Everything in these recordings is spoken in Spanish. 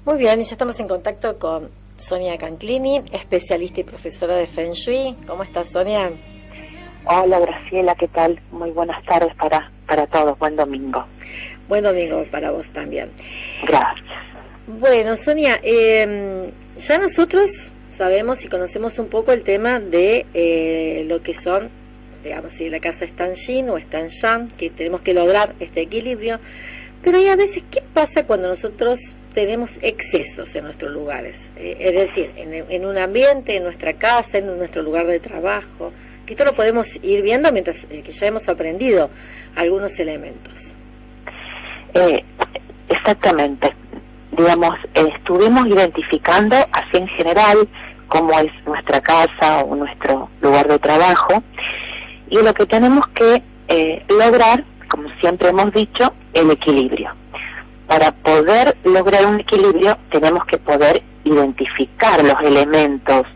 Muy bien, y ya estamos en contacto con Sonia Canclini, especialista y profesora de Feng Shui. ¿Cómo estás, Sonia? Hola, Graciela, ¿qué tal? Muy buenas tardes para todos. Buen domingo. Buen domingo para vos también. Gracias. Bueno, Sonia, ya nosotros sabemos y conocemos un poco el tema de lo que son, digamos, si la casa está en Yin o está en Yang, que tenemos que lograr este equilibrio. Pero hay a veces, ¿qué pasa cuando nosotros tenemos excesos en nuestros lugares? Es decir, en un ambiente, en nuestra casa, en nuestro lugar de trabajo, que esto lo podemos ir viendo mientras que ya hemos aprendido algunos elementos. Exactamente. Digamos, estuvimos identificando así en general cómo es nuestra casa o nuestro lugar de trabajo, y lo que tenemos que lograr, como siempre hemos dicho, el equilibrio. Para poder lograr un equilibrio tenemos que poder identificar los elementos,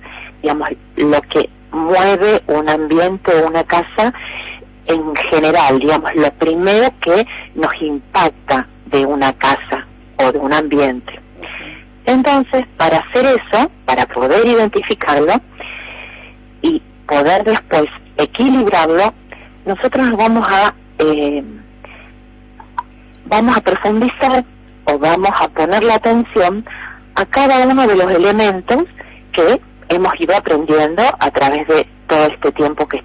digamos, lo que mueve un ambiente o una casa en general, digamos, lo primero que nos impacta de una casa o de un ambiente. Entonces, para hacer eso, para poder identificarlo y poder después equilibrarlo, nosotros vamos a profundizar o vamos a poner la atención a cada uno de los elementos que hemos ido aprendiendo a través de todo este tiempo que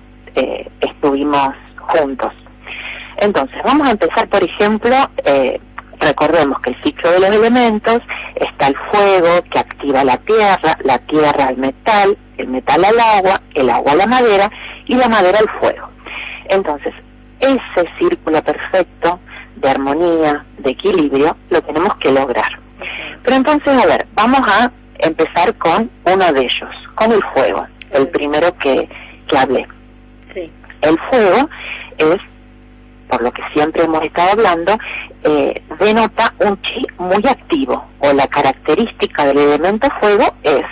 estuvimos juntos. Entonces, vamos a empezar, por ejemplo, recordemos que el ciclo de los elementos está el fuego, que activa la tierra al metal, el metal al agua, el agua a la madera y la madera al fuego. Entonces, ese círculo perfecto de armonía, de equilibrio, lo tenemos que lograr. Pero entonces, a ver, vamos a empezar con uno de ellos, con el fuego, el primero que hablé. Sí. El fuego es, por lo que siempre hemos estado hablando, denota un chi muy activo, o la característica del elemento fuego es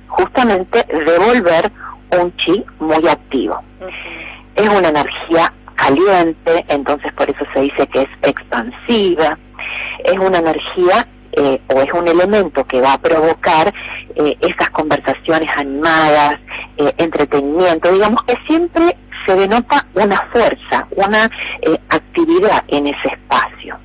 justamente devolver un chi muy activo. Es una energía caliente, entonces por eso se dice que es expansiva. Es una energía o es un elemento que va a provocar esas conversaciones animadas, entretenimiento, digamos que siempre se denota una fuerza, una actividad en ese espacio.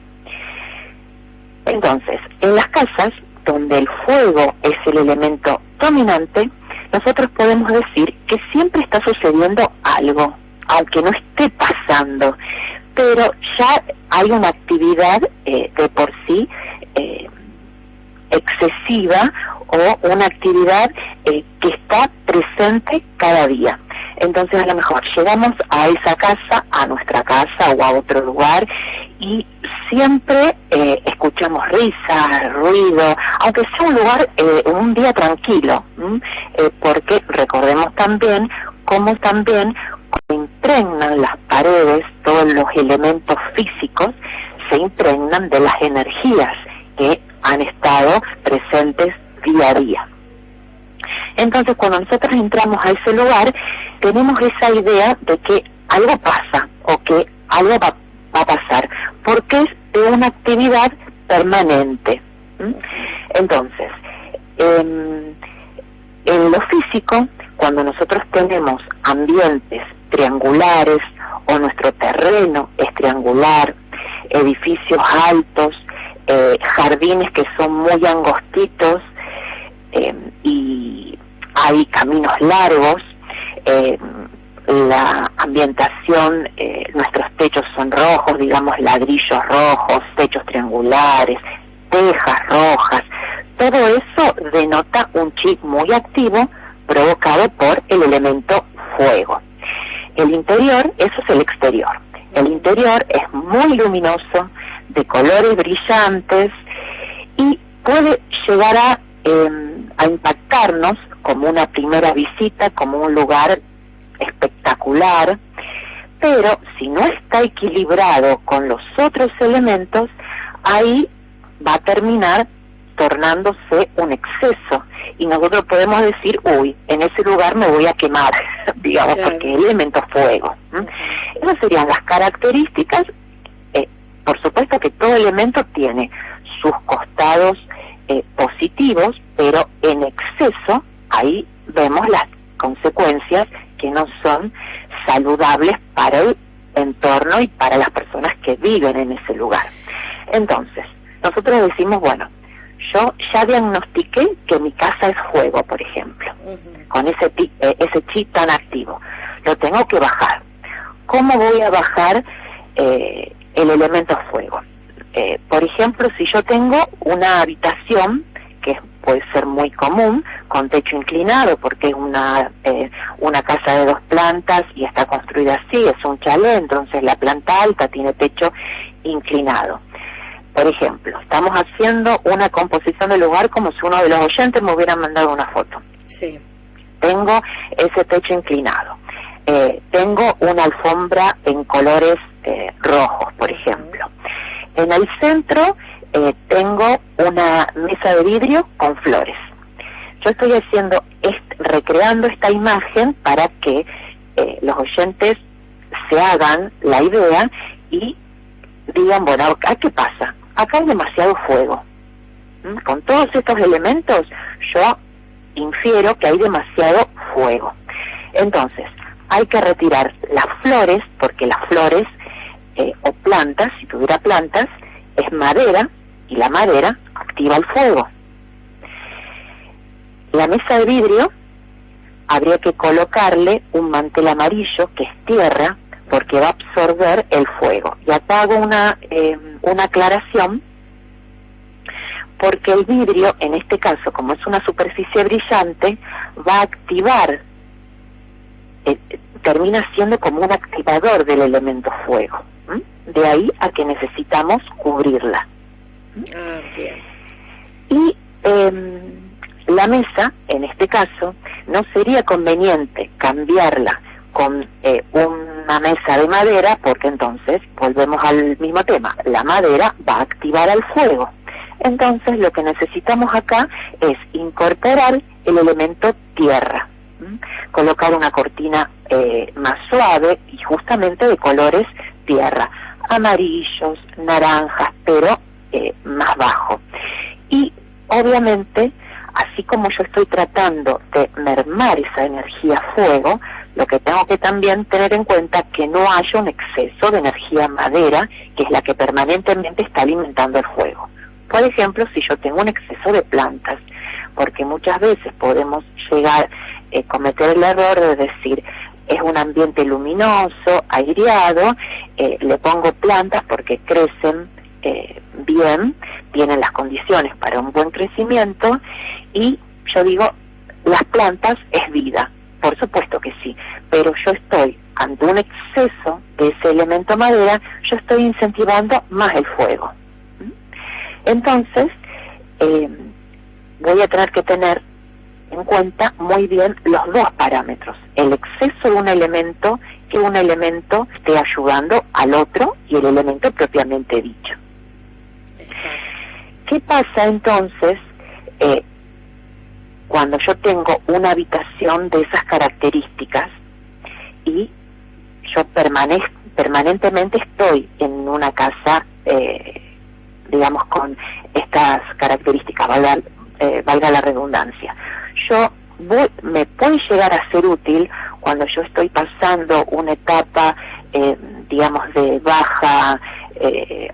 Entonces, en las casas donde el fuego es el elemento dominante, nosotros podemos decir que siempre está sucediendo algo, aunque no esté pasando, pero ya hay una actividad de por sí excesiva, o una actividad que está presente cada día. Entonces, a lo mejor llegamos a esa casa, a nuestra casa o a otro lugar, y siempre escuchamos risas, ruido, aunque sea un lugar, un día tranquilo, porque recordemos también cómo también impregnan las paredes, todos los elementos físicos se impregnan de las energías que han estado presentes día a día. Entonces, cuando nosotros entramos a ese lugar, tenemos esa idea de que algo pasa o que algo va a pasar, porque es de una actividad permanente. Entonces, en lo físico, cuando nosotros tenemos ambientes triangulares o nuestro terreno es triangular, edificios altos, jardines que son muy angostitos, y hay caminos largos, la ambientación, nuestros techos son rojos, digamos ladrillos rojos, techos triangulares, tejas rojas, todo eso denota un chi muy activo provocado por el elemento fuego. El interior, eso es el exterior. El interior es muy luminoso, de colores brillantes, y puede llegar a impactarnos como una primera visita, como un lugar espectacular, pero si no está equilibrado con los otros elementos, ahí va a terminar tornándose un exceso, y nosotros podemos decir, uy, en ese lugar me voy a quemar, digamos, claro, porque el elemento fuego. Esas serían las características. Por supuesto que todo elemento tiene sus costados positivos, pero en exceso ahí vemos las consecuencias que no son saludables para el entorno y para las personas que viven en ese lugar. Entonces, nosotros decimos, bueno, yo ya diagnostiqué que mi casa es fuego, por ejemplo, con ese chi tan activo. Lo tengo que bajar. ¿Cómo voy a bajar el elemento fuego? Por ejemplo, si yo tengo una habitación, que puede ser muy común, con techo inclinado, porque es una casa de 2 plantas y está construida así, es un chalet, entonces la planta alta tiene techo inclinado. Por ejemplo, estamos haciendo una composición del lugar como si uno de los oyentes me hubiera mandado una foto. Sí. Tengo ese techo inclinado. Tengo una alfombra en colores rojos, por ejemplo. En el centro tengo una mesa de vidrio con flores. Yo estoy haciendo, recreando esta imagen para que los oyentes se hagan la idea y digan, bueno, ¿a qué pasa? Acá hay demasiado fuego. Con todos estos elementos yo infiero que hay demasiado fuego. Entonces, hay que retirar las flores, porque las flores o plantas, si tuviera plantas, es madera, y la madera activa el fuego. La mesa de vidrio habría que colocarle un mantel amarillo, que es tierra, porque va a absorber el fuego. Y acá hago una aclaración, porque el vidrio, en este caso, como es una superficie brillante, va a activar, termina siendo como un activador del elemento fuego. De ahí a que necesitamos cubrirla. Bien. Y la mesa, en este caso, no sería conveniente cambiarla con una mesa de madera, porque entonces volvemos al mismo tema, la madera va a activar al fuego. Entonces lo que necesitamos acá es incorporar el elemento tierra, colocar una cortina más suave y justamente de colores tierra, amarillos, naranjas, pero más bajo. Y obviamente, así como yo estoy tratando de mermar esa energía fuego, lo que tengo que también tener en cuenta que no haya un exceso de energía madera, que es la que permanentemente está alimentando el fuego. Por ejemplo, si yo tengo un exceso de plantas, porque muchas veces podemos llegar a cometer el error de decir, es un ambiente luminoso, aireado, le pongo plantas porque crecen bien, tienen las condiciones para un buen crecimiento, y yo digo, las plantas es vida. Por supuesto que sí, pero yo estoy ante un exceso de ese elemento madera, yo estoy incentivando más el fuego. Entonces, voy a tener que tener en cuenta muy bien los dos parámetros, el exceso de un elemento, que un elemento esté ayudando al otro, y el elemento propiamente dicho. ¿Qué pasa entonces cuando yo tengo una habitación de esas características y yo permanentemente estoy en una casa, digamos, con estas características, valga la redundancia? Me puede llegar a ser útil cuando yo estoy pasando una etapa, digamos, de baja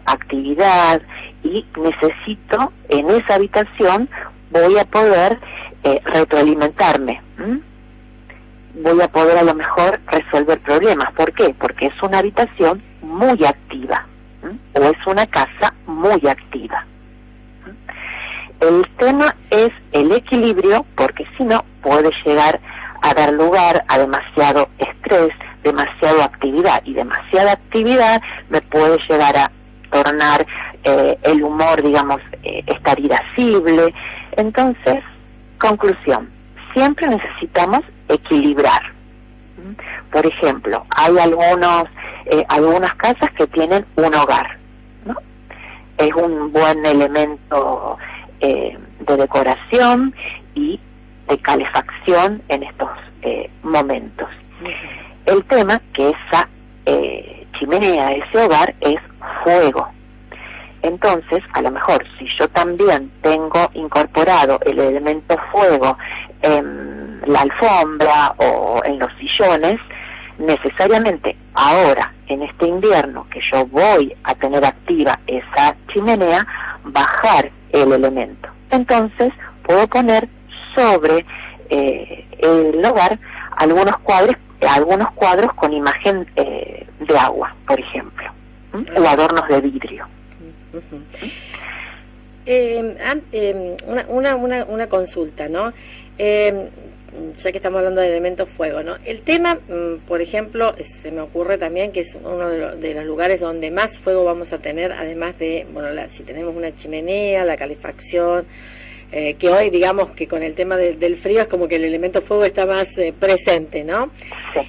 actividad, y necesito en esa habitación, voy a poder retroalimentarme, voy a poder a lo mejor resolver problemas. ¿Por qué? Porque es una habitación muy activa, o es una casa muy activa. El tema es el equilibrio, porque si no puede llegar a dar lugar a demasiado estrés, demasiada actividad, y demasiada actividad me puede llegar a tornar el humor, digamos, estar irascible. Entonces, conclusión, siempre necesitamos equilibrar. Por ejemplo, hay algunas casas que tienen un hogar, ¿no? Es un buen elemento de decoración y de calefacción en estos momentos. El tema que esa chimenea, ese hogar, es fuego. Entonces, a lo mejor, si yo también tengo incorporado el elemento fuego en la alfombra o en los sillones, necesariamente ahora, en este invierno, que yo voy a tener activa esa chimenea, bajar el elemento. Entonces, puedo poner sobre el hogar algunos cuadros con imagen de agua, por ejemplo, o adornos de vidrio. Una consulta, ¿no? Ya que estamos hablando de elementos fuego, ¿no? El tema, por ejemplo, se me ocurre también que es uno de los lugares donde más fuego vamos a tener, además de, bueno, si tenemos una chimenea, la calefacción, que hoy, digamos, que con el tema del frío es como que el elemento fuego está más presente, ¿no? Sí.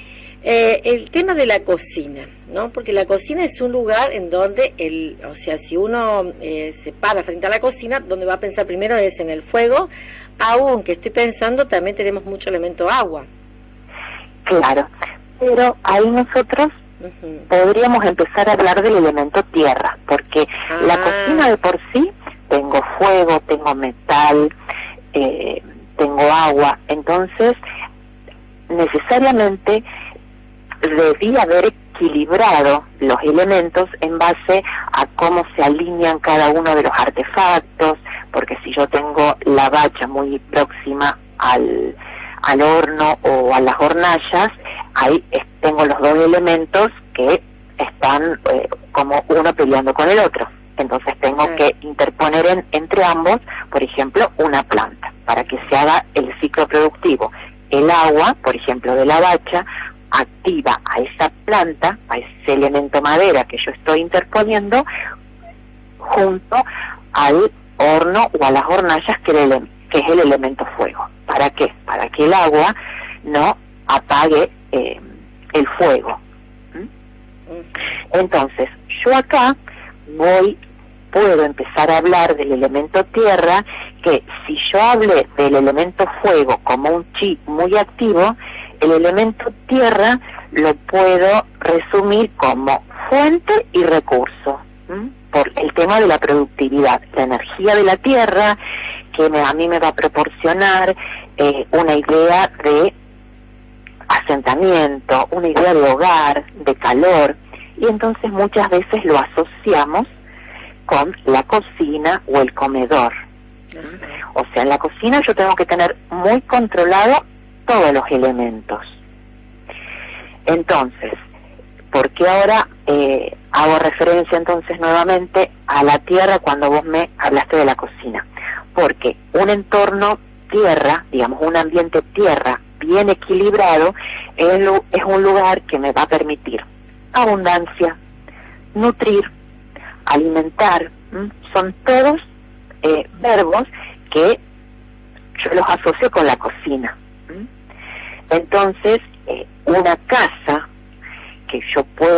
El tema de la cocina, ¿no? Porque la cocina es un lugar en donde, o sea, si uno se para frente a la cocina, donde va a pensar primero es en el fuego, aunque estoy pensando también tenemos mucho elemento agua. Claro, pero ahí nosotros podríamos empezar a hablar del elemento tierra, porque la cocina de por sí, tengo fuego, tengo metal, tengo agua, entonces necesariamente debía haber equilibrado los elementos en base a cómo se alinean cada uno de los artefactos, porque si yo tengo la bacha muy próxima al horno o a las hornallas, ahí tengo los dos elementos que están como uno peleando con el otro. Entonces tengo que interponer entre ambos, por ejemplo, una planta, para que se haga el ciclo productivo. El agua, por ejemplo, de la bacha, activa a esa planta, a ese elemento madera que yo estoy interponiendo, junto al horno o a las hornallas que es el elemento fuego. ¿Para qué? Para que el agua no apague el fuego. Entonces, yo acá puedo empezar a hablar del elemento tierra, que si yo hablé del elemento fuego como un chi muy activo, el elemento tierra lo puedo resumir como fuente y recurso, por el tema de la productividad, la energía de la tierra, que a mí me va a proporcionar una idea de asentamiento, una idea de hogar, de calor, y entonces muchas veces lo asociamos con la cocina o el comedor. O sea, en la cocina yo tengo que tener muy controlado todos los elementos. Entonces, ¿por qué ahora hago referencia entonces nuevamente a la tierra cuando vos me hablaste de la cocina? Porque un entorno tierra, digamos un ambiente tierra bien equilibrado, es un lugar que me va a permitir abundancia, nutrir, alimentar. Son todos verbos que yo los asocio con la cocina. Entonces, una casa que yo puedo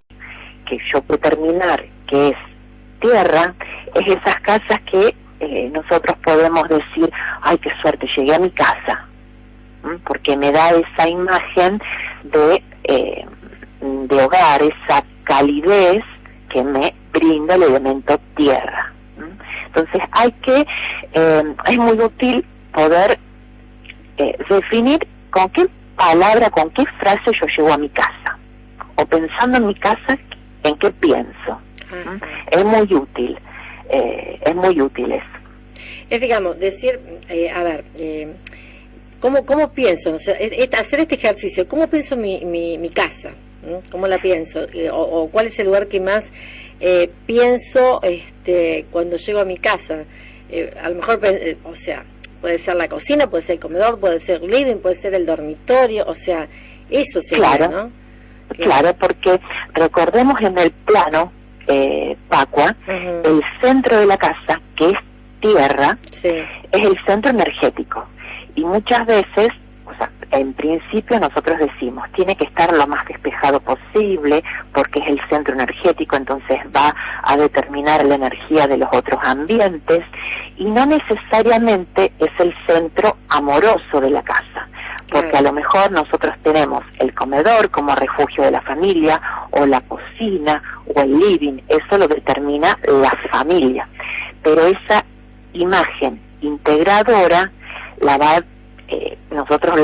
determinar que es tierra, es esas casas que nosotros podemos decir, ay, qué suerte, llegué a mi casa, porque me da esa imagen de hogar, esa calidez que me brinda el elemento tierra. Entonces es muy útil poder definir con qué palabra, con qué frase yo llego a mi casa, o pensando en mi casa, en qué pienso. Es muy útil eso. Es, digamos, decir, ¿cómo pienso? O sea, hacer este ejercicio, ¿cómo pienso mi casa? ¿Cómo la pienso? O ¿cuál es el lugar que más pienso cuando llego a mi casa? A lo mejor, o sea, puede ser la cocina, puede ser el comedor, puede ser el living, puede ser el dormitorio, o sea, eso sería, claro, ¿no? Claro, porque recordemos en el plano, Pacua, el centro de la casa, que es tierra, es el centro energético. Y muchas veces, o sea, en principio nosotros decimos, tiene que estar lo más despejado posible, porque es el centro energético, entonces va a determinar la energía de los otros ambientes, y no necesariamente es el centro amoroso de la casa, porque a lo mejor nosotros tenemos el comedor como refugio de la familia, o la cocina, o el living, eso lo determina la familia, pero imagen integradora nosotros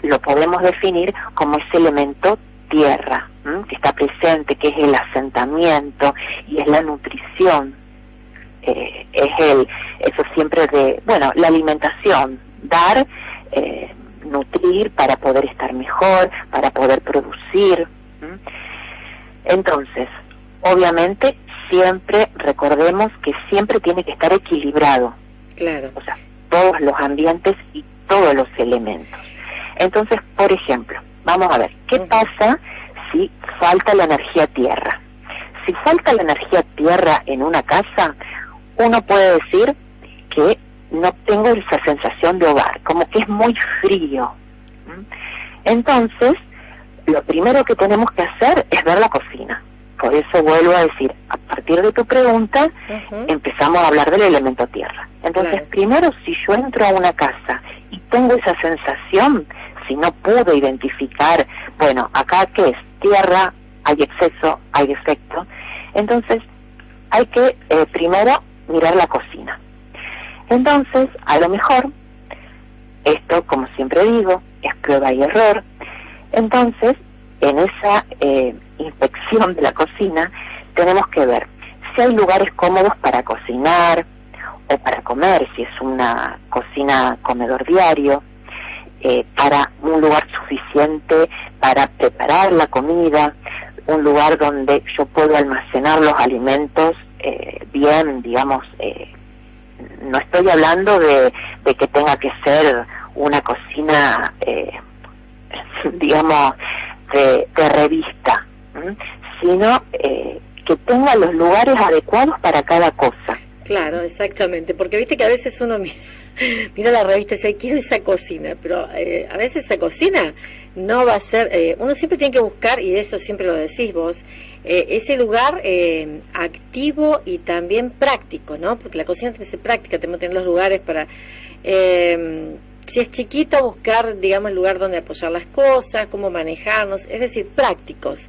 lo podemos definir como ese elemento tierra, que está presente, que es el asentamiento y es la nutrición, eso siempre la alimentación, dar, nutrir para poder estar mejor, para poder producir. Entonces, obviamente, siempre recordemos que siempre tiene que estar equilibrado. Claro. O sea, todos los ambientes y todos los elementos. Entonces, por ejemplo, vamos a ver, ¿qué pasa si falta la energía tierra? Si falta la energía tierra en una casa, uno puede decir que no tengo esa sensación de hogar, como que es muy frío. Entonces, lo primero que tenemos que hacer es ver la cocina. Por eso vuelvo a decir, a partir de tu pregunta, empezamos a hablar del elemento tierra. Entonces, primero, si yo entro a una casa y tengo esa sensación, si no pude identificar, bueno, acá ¿qué es? Tierra, hay exceso, hay defecto. Entonces, hay que primero mirar la cocina. Entonces, a lo mejor, esto, como siempre digo, es prueba y error. Entonces, en esa inspección de la cocina, tenemos que ver si hay lugares cómodos para cocinar o para comer, si es una cocina comedor diario, para un lugar suficiente para preparar la comida, un lugar donde yo puedo almacenar los alimentos bien, digamos, no estoy hablando de que tenga que ser una cocina, digamos, de revista, sino que tenga los lugares adecuados para cada cosa. Claro, exactamente, porque viste que a veces uno mira la revista y dice, quiero esa cocina, pero a veces esa cocina no va a ser, uno siempre tiene que buscar, y eso siempre lo decís vos, ese lugar activo y también práctico, ¿no? Porque la cocina tiene que ser práctica, tenemos que tener los lugares para, si es chiquita, buscar, digamos, el lugar donde apoyar las cosas, cómo manejarnos, es decir, prácticos.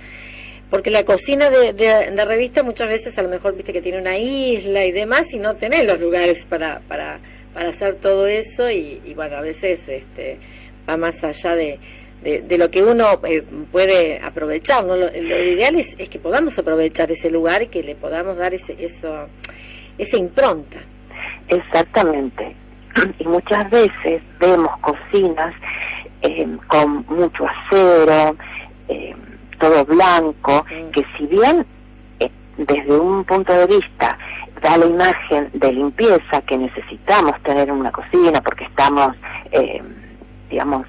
Porque la cocina de revista muchas veces a lo mejor viste que tiene una isla y demás y no tenés los lugares para hacer todo eso y bueno, a veces va más allá de lo que uno puede aprovechar, ¿no? Lo ideal es que podamos aprovechar ese lugar y que le podamos dar esa impronta. Exactamente. Y muchas veces vemos cocinas con mucho acero, todo blanco, que si bien desde un punto de vista da la imagen de limpieza que necesitamos tener en una cocina porque estamos, digamos,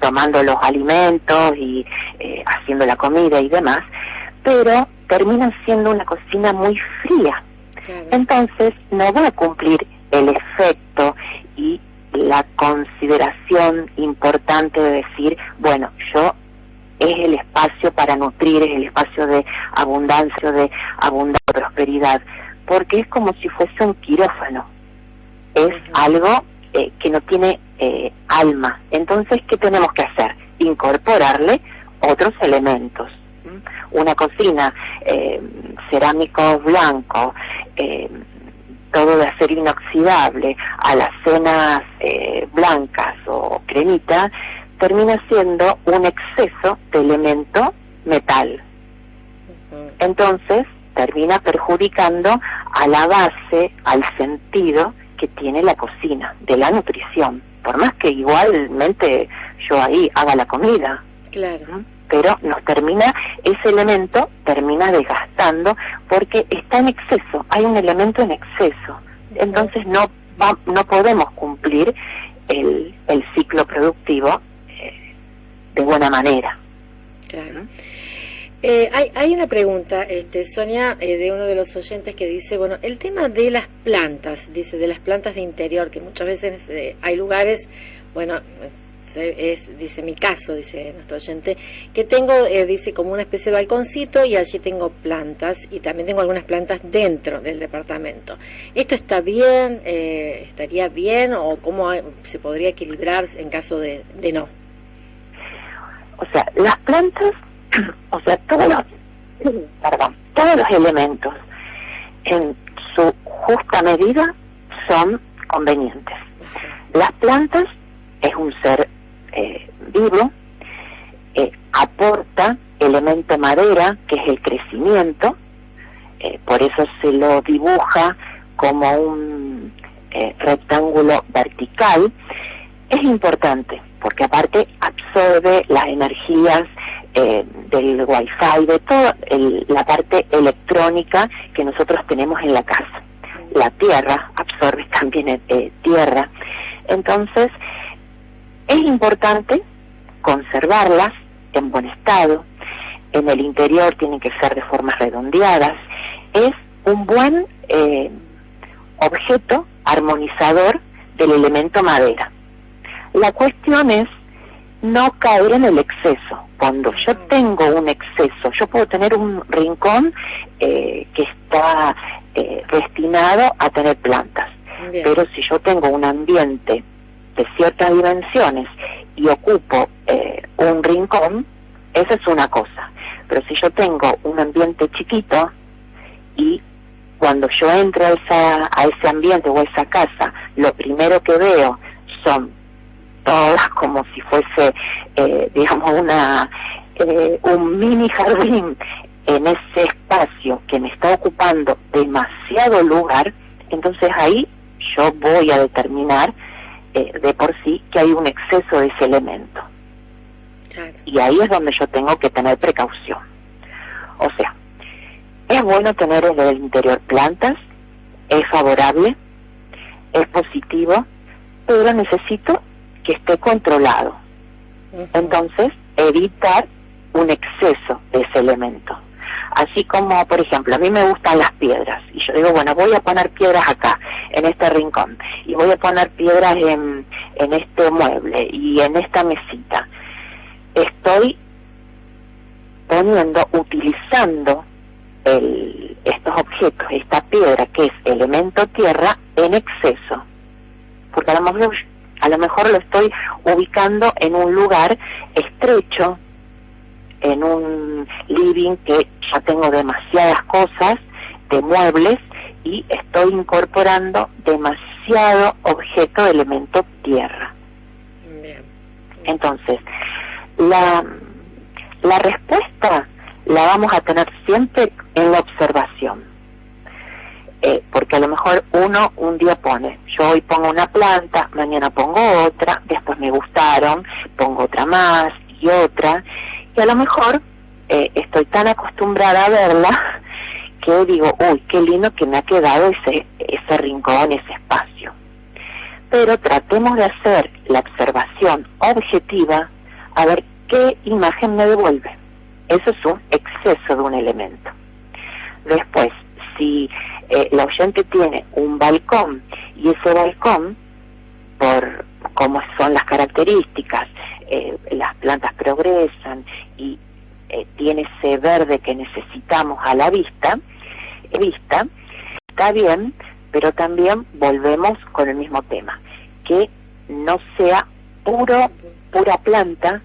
tomando los alimentos y haciendo la comida y demás, pero termina siendo una cocina muy fría. Claro. Entonces no va a cumplir el efecto y la consideración importante de decir, bueno, es el espacio para nutrir, es el espacio de abundancia, de prosperidad, porque es como si fuese un quirófano, es algo que no tiene alma. Entonces, ¿qué tenemos que hacer? Incorporarle otros elementos. Una cocina, cerámico blanco, todo de acero inoxidable, a las cenas blancas o cremita, termina siendo un exceso de elemento metal. Entonces, termina perjudicando a la base, al sentido que tiene la cocina, de la nutrición. Por más que igualmente yo ahí haga la comida. Claro. Pero ese elemento termina desgastando porque está en exceso, hay un elemento en exceso. Entonces no podemos cumplir el ciclo productivo de buena manera. Claro. Hay una pregunta, Sonia, de uno de los oyentes que dice, bueno, el tema de las plantas, dice, de las plantas de interior, que muchas veces hay lugares, bueno, dice mi caso, dice nuestro oyente, que tengo, dice, como una especie de balconcito y allí tengo plantas y también tengo algunas plantas dentro del departamento. ¿Esto está bien? ¿Estaría bien? ¿O cómo se podría equilibrar en caso de no? O sea, las plantas, o sea, todos los elementos en su justa medida son convenientes. Las plantas es un ser vivo, aporta elemento madera, que es el crecimiento, por eso se lo dibuja como un rectángulo vertical. Es importante, porque aparte absorbe las energías del wifi, de toda la parte electrónica que nosotros tenemos en la casa. La tierra absorbe también tierra. Entonces, es importante conservarlas en buen estado. En el interior tienen que ser de formas redondeadas. Es un buen objeto armonizador del elemento madera. La cuestión es no caer en el exceso. Cuando yo tengo un exceso, yo puedo tener un rincón que está destinado a tener plantas. Bien. Pero si yo tengo un ambiente de ciertas dimensiones y ocupo un rincón, esa es una cosa. Pero si yo tengo un ambiente chiquito y cuando yo entro a ese ambiente o a esa casa, lo primero que veo son todas como si fuese, digamos, un mini jardín en ese espacio que me está ocupando demasiado lugar, entonces ahí yo voy a determinar de por sí que hay un exceso de ese elemento. Claro. Y ahí es donde yo tengo que tener precaución. O sea, es bueno tener en el interior plantas, es favorable, es positivo, pero necesito que esté controlado. Entonces, evitar un exceso de ese elemento. Así como, por ejemplo, a mí me gustan las piedras, y yo digo, bueno, voy a poner piedras acá, en este rincón, y voy a poner piedras en este mueble, y en esta mesita. Estoy utilizando estos objetos, esta piedra que es elemento tierra, en exceso. Porque a lo mejor lo estoy ubicando en un lugar estrecho, en un living que ya tengo demasiadas cosas de muebles y estoy incorporando demasiado objeto de elemento tierra. Bien. Entonces, la respuesta la vamos a tener siempre en la observación. Porque a lo mejor uno un día pone, yo hoy pongo una planta, mañana pongo otra, después me gustaron, pongo otra más y otra, y a lo mejor estoy tan acostumbrada a verla que digo, uy, qué lindo que me ha quedado ese rincón, ese espacio. Pero tratemos de hacer la observación objetiva a ver qué imagen me devuelve. Eso es un exceso de un elemento. Después, si la oyente tiene un balcón y ese balcón, por cómo son las características, las plantas progresan y tiene ese verde que necesitamos a la vista, está bien, pero también volvemos con el mismo tema, que no sea pura planta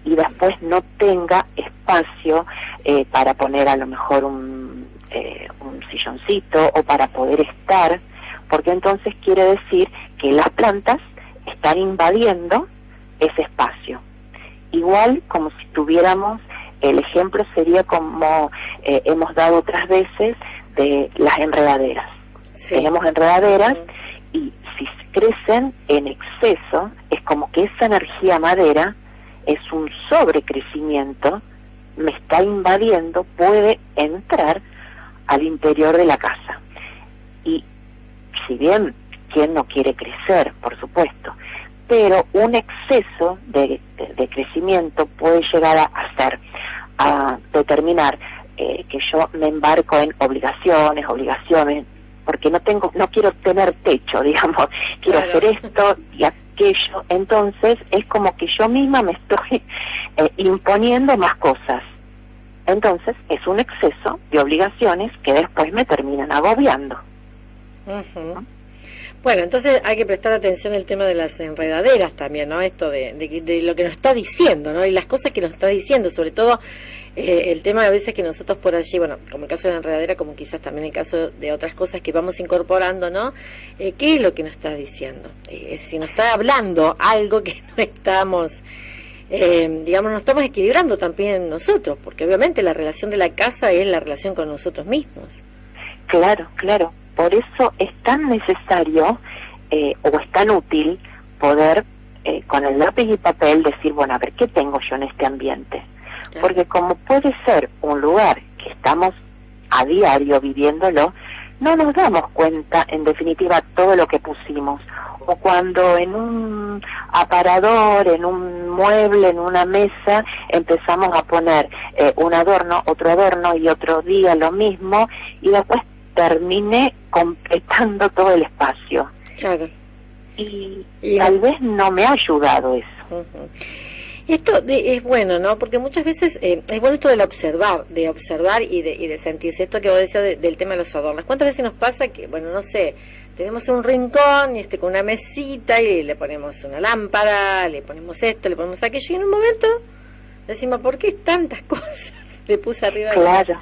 y después no tenga espacio para poner a lo mejor un silloncito o para poder estar, porque entonces quiere decir que las plantas están invadiendo ese espacio. Igual como si tuviéramos, el ejemplo sería como hemos dado otras veces de las enredaderas. Sí. Tenemos enredaderas y si crecen en exceso, es como que esa energía madera es un sobrecrecimiento, me está invadiendo, puede entrar al interior de la casa. Y si bien, ¿quién no quiere crecer? Por supuesto, pero un exceso de crecimiento puede llegar a determinar que yo me embarco en obligaciones, porque no quiero tener techo, digamos, quiero hacer esto y aquello, entonces es como que yo misma me estoy imponiendo más cosas. Entonces es un exceso de obligaciones que después me terminan agobiando. Bueno, entonces hay que prestar atención al tema de las enredaderas también, ¿no? Esto de lo que nos está diciendo, ¿no? Y las cosas que nos está diciendo, sobre todo el tema a veces que nosotros por allí, bueno, como el caso de la enredadera, como quizás también el caso de otras cosas que vamos incorporando, ¿no? ¿Qué es lo que nos está diciendo? Si nos está hablando algo que no estamos, digamos, nos estamos equilibrando también nosotros, porque obviamente la relación de la casa es la relación con nosotros mismos. Claro, claro. Por eso es tan necesario o es tan útil poder con el lápiz y papel decir, bueno, a ver, ¿qué tengo yo en este ambiente? Claro. Porque como puede ser un lugar que estamos a diario viviéndolo, no nos damos cuenta, en definitiva, todo lo que pusimos. O cuando en un aparador, en un mueble, en una mesa, empezamos a poner un adorno, otro adorno y otro día lo mismo, y después terminé completando todo el espacio. Claro. Y tal vez no me ha ayudado eso. Uh-huh. Esto es bueno, ¿no? Porque muchas veces es bueno esto del observar y de sentirse. Esto que vos decías del tema de los adornos. ¿Cuántas veces nos pasa que, bueno, no sé, tenemos un rincón y con una mesita y le ponemos una lámpara, le ponemos esto, le ponemos aquello, y en un momento decimos, ¿por qué tantas cosas le puse arriba? Claro.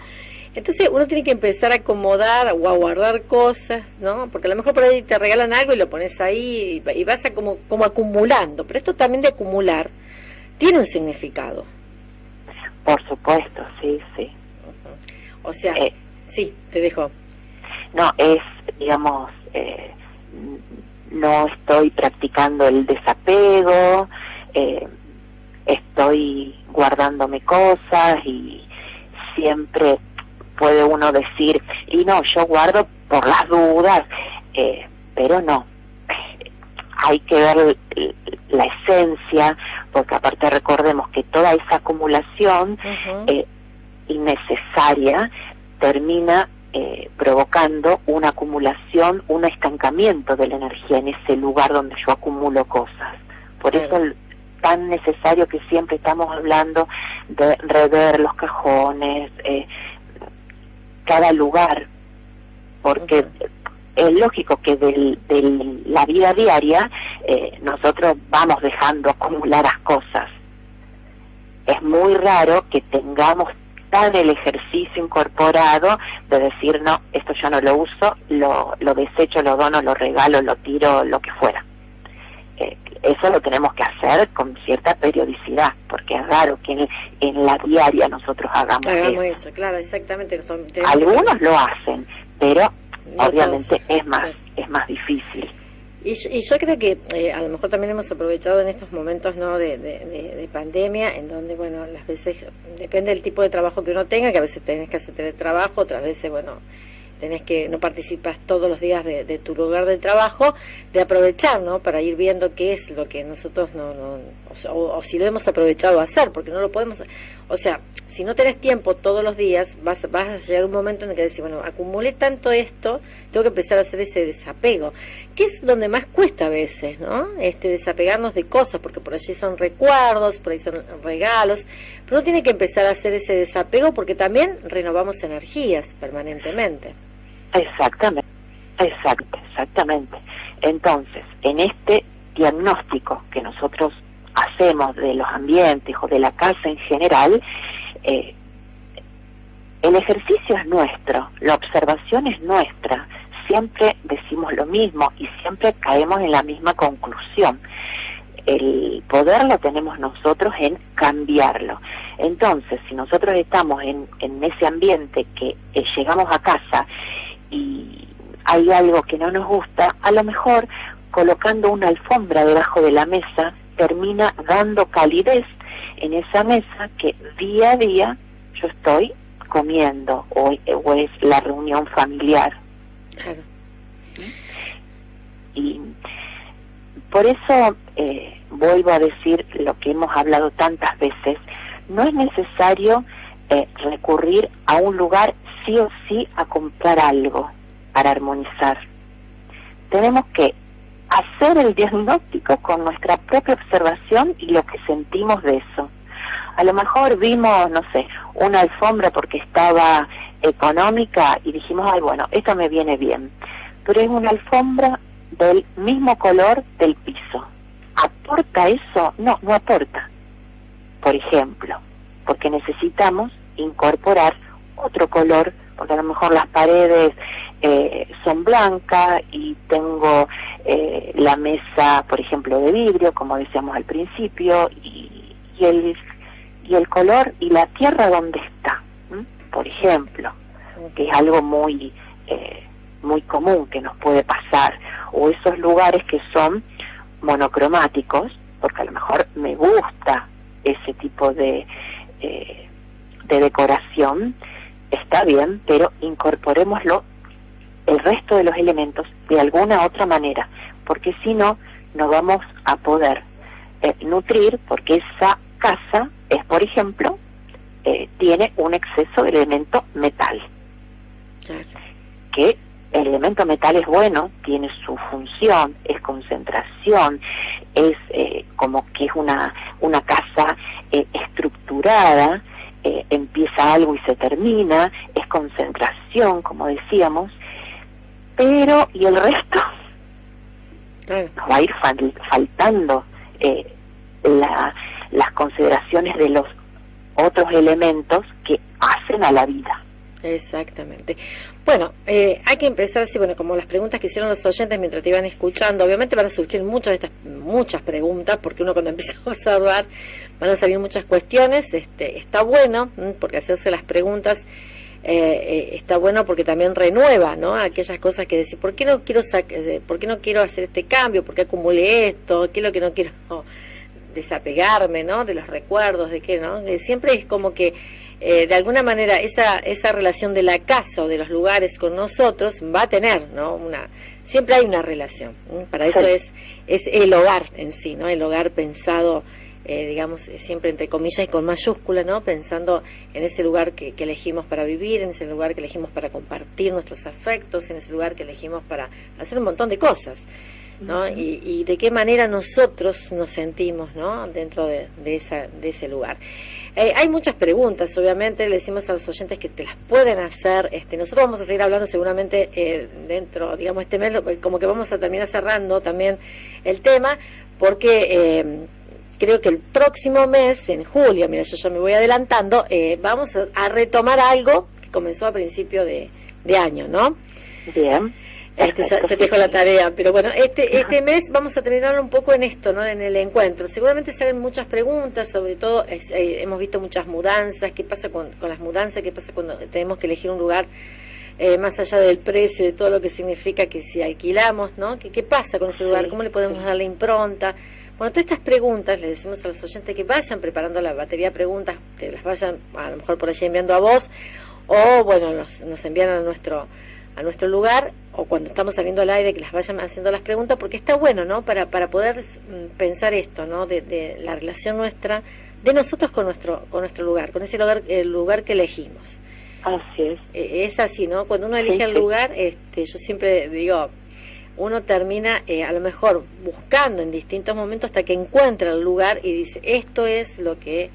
Entonces uno tiene que empezar a acomodar o a guardar cosas, ¿no? Porque a lo mejor por ahí te regalan algo y lo pones ahí y vas a como acumulando. Pero esto también de acumular tiene un significado. Por supuesto, sí, sí. O sea, sí, te dejo. No, es, digamos, no estoy practicando el desapego, estoy guardándome cosas y siempre puede uno decir, y no, yo guardo por las dudas, pero no. Hay que ver la esencia, porque aparte recordemos que toda esa acumulación innecesaria termina provocando una acumulación, un estancamiento de la energía en ese lugar donde yo acumulo cosas. Por eso tan necesario que siempre estamos hablando de rever los cajones, cada lugar, porque es lógico que de la vida diaria nosotros vamos dejando acumular las cosas. Es muy raro que tengamos tan el ejercicio incorporado de decir, no, esto yo no lo uso, lo desecho, lo dono, lo regalo, lo tiro, lo que fuera. Eso lo tenemos que hacer con cierta periodicidad, porque es raro que en la diaria nosotros hagamos eso. Claro, exactamente. Algunos lo hacen, pero no obviamente todos. Es más difícil. Y yo creo que a lo mejor también hemos aprovechado en estos momentos, ¿no?, de pandemia, en donde, bueno, las veces depende del tipo de trabajo que uno tenga, que a veces tenés que hacer teletrabajo, otras veces, bueno, tenés que no participas todos los días de tu lugar de trabajo, de aprovechar, ¿no?, para ir viendo qué es lo que nosotros o si lo hemos aprovechado a hacer, porque no lo podemos, o sea, si no tenés tiempo todos los días, vas a llegar un momento en el que decís, bueno, acumulé tanto esto, tengo que empezar a hacer ese desapego, que es donde más cuesta a veces, ¿no?, desapegarnos de cosas, porque por allí son recuerdos, por ahí son regalos, pero uno tiene que empezar a hacer ese desapego porque también renovamos energías permanentemente. Exactamente. Entonces, en este diagnóstico que nosotros hacemos de los ambientes o de la casa en general, el ejercicio es nuestro, la observación es nuestra, siempre decimos lo mismo y siempre caemos en la misma conclusión. El poder lo tenemos nosotros en cambiarlo. Entonces, si nosotros estamos en ese ambiente que llegamos a casa y hay algo que no nos gusta, a lo mejor colocando una alfombra debajo de la mesa termina dando calidez en esa mesa que día a día yo estoy comiendo o es la reunión familiar. Claro. Y por eso vuelvo a decir lo que hemos hablado tantas veces, no es necesario recurrir a un lugar sí o sí a comprar algo para armonizar. Tenemos que hacer el diagnóstico con nuestra propia observación y lo que sentimos de eso. A lo mejor vimos, no sé, una alfombra porque estaba económica y dijimos, ay, bueno, esta me viene bien. Pero es una alfombra del mismo color del piso. ¿Aporta eso? No, no aporta. Por ejemplo, porque necesitamos incorporar otro color, porque a lo mejor las paredes son blancas y tengo la mesa, por ejemplo, de vidrio, como decíamos al principio, y el color y la tierra donde está, por ejemplo, que es algo muy común que nos puede pasar, o esos lugares que son monocromáticos, porque a lo mejor me gusta ese tipo de decoración, está bien, pero incorporémoslo el resto de los elementos de alguna otra manera, porque si no, no vamos a poder nutrir, porque esa casa es, por ejemplo, tiene un exceso de elemento metal, que el elemento metal es bueno, tiene su función, es concentración, es como que es una casa estructurada, empieza algo y se termina, es concentración, como decíamos, pero ¿y el resto? Nos va a ir faltando las consideraciones de los otros elementos que hacen a la vida. Exactamente. Bueno, hay que empezar así, bueno, como las preguntas que hicieron los oyentes mientras te iban escuchando, obviamente van a surgir muchas preguntas, porque uno cuando empieza a observar van a salir muchas cuestiones. Está bueno, porque hacerse las preguntas está bueno, porque también renueva, ¿no? Aquellas cosas que decir, ¿por qué no quiero hacer este cambio? ¿Por qué acumulé esto? ¿Qué es lo que no quiero desapegarme, ¿no? De los recuerdos, de qué, ¿no? Siempre es como que de alguna manera esa relación de la casa o de los lugares con nosotros va a tener, ¿no? Siempre hay una relación. Para eso es el hogar en sí, ¿no? El hogar pensado, digamos, siempre entre comillas y con mayúscula, ¿no? Pensando en ese lugar que elegimos para vivir, en ese lugar que elegimos para compartir nuestros afectos, en ese lugar que elegimos para hacer un montón de cosas, ¿no? Y de qué manera nosotros nos sentimos, ¿no? Dentro de ese lugar. Hay muchas preguntas, obviamente, le decimos a los oyentes que te las pueden hacer. Nosotros vamos a seguir hablando seguramente dentro, digamos, este mes, como que vamos a terminar cerrando también el tema, porque creo que el próximo mes, en julio, mira, yo ya me voy adelantando, vamos a retomar algo que comenzó a principio de año, ¿no? Bien. Ya te dejo la tarea, pero bueno, este mes vamos a terminar un poco en esto, ¿no? En el encuentro. Seguramente se ven muchas preguntas, sobre todo hemos visto muchas mudanzas. ¿Qué pasa con las mudanzas? ¿Qué pasa cuando tenemos que elegir un lugar más allá del precio, de todo lo que significa que si alquilamos, ¿no? ¿Qué pasa con ese lugar? ¿Cómo le podemos dar la impronta? Bueno, todas estas preguntas le decimos a los oyentes que vayan preparando la batería de preguntas, que las vayan a lo mejor por allí enviando a vos, o bueno, nos envían a nuestro lugar, o cuando estamos saliendo al aire que las vayan haciendo las preguntas, porque está bueno, ¿no? Para poder pensar esto, ¿no? De la relación nuestra, de nosotros con nuestro lugar, con ese lugar, el lugar que elegimos. Así es. Es así, ¿no? Cuando uno elige el lugar, yo siempre digo, uno termina a lo mejor buscando en distintos momentos hasta que encuentra el lugar y dice, esto es lo que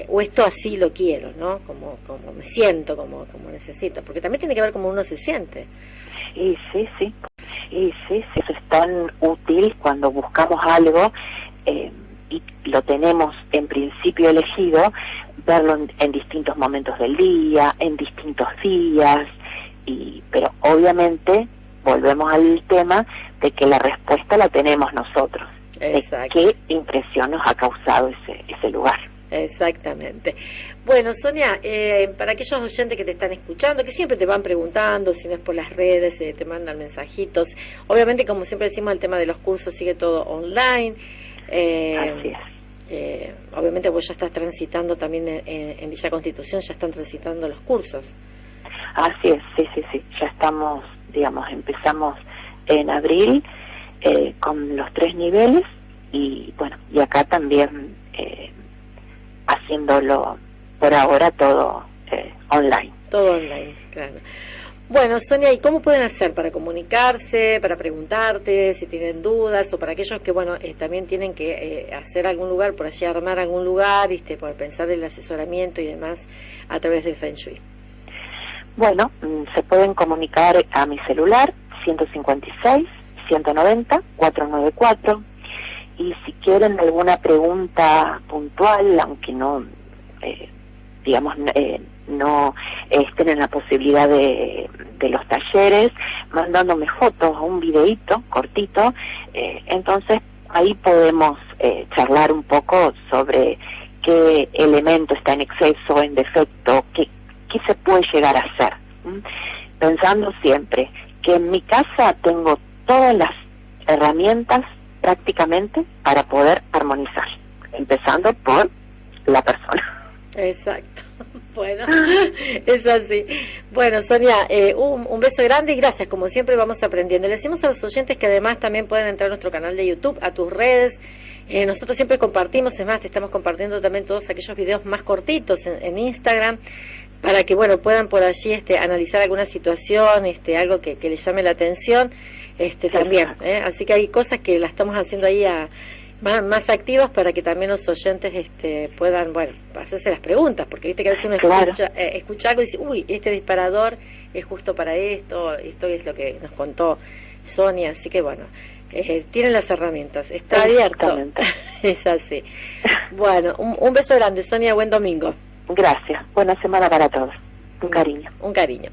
o esto así lo quiero, ¿no? Como me siento, como necesito, porque también tiene que ver cómo uno se siente. Y sí, eso es tan útil cuando buscamos algo y lo tenemos en principio elegido, verlo en distintos momentos del día, en distintos días, pero obviamente volvemos al tema de que la respuesta la tenemos nosotros. Exacto. De qué impresión nos ha causado ese lugar. Exactamente. Bueno, Sonia, para aquellos oyentes que te están escuchando, que siempre te van preguntando, si no es por las redes, te mandan mensajitos. Obviamente, como siempre decimos, el tema de los cursos sigue todo online. Así es. Obviamente vos ya estás transitando también en Villa Constitución, ya están transitando los cursos. Así es, sí. Ya estamos, digamos, empezamos en abril con los 3 niveles y bueno, y acá también haciéndolo por ahora todo online. Todo online, claro. Bueno, Sonia, ¿y cómo pueden hacer para comunicarse, para preguntarte si tienen dudas, o para aquellos que, bueno, también tienen que hacer algún lugar, por allí armar algún lugar, por pensar el asesoramiento y demás a través del Feng Shui? Bueno, se pueden comunicar a mi celular 156 190-494. Y si quieren alguna pregunta puntual, aunque no, no estén en la posibilidad de los talleres, mandándome fotos o un videíto cortito, entonces ahí podemos charlar un poco sobre qué elemento está en exceso, en defecto, qué se puede llegar a hacer. Pensando siempre que en mi casa tengo todas las herramientas prácticamente para poder armonizar, empezando por la persona. Exacto. Bueno, es así. Bueno, Sonia, un beso grande y gracias. Como siempre vamos aprendiendo. Le decimos a los oyentes que además también pueden entrar a nuestro canal de YouTube, a tus redes. Nosotros siempre compartimos, es más, te estamos compartiendo también todos aquellos videos más cortitos en Instagram, para que, bueno, puedan por allí analizar alguna situación, algo que les llame la atención, también. Así que hay cosas que las estamos haciendo ahí más activas para que también los oyentes puedan, bueno, hacerse las preguntas, porque viste que a veces uno escucha algo y dice, uy, este disparador es justo para esto es lo que nos contó Sonia, así que bueno, tienen las herramientas, está abierto. Es así. Bueno, un beso grande, Sonia, buen domingo. Gracias, buena semana para todos. Un cariño. Un cariño.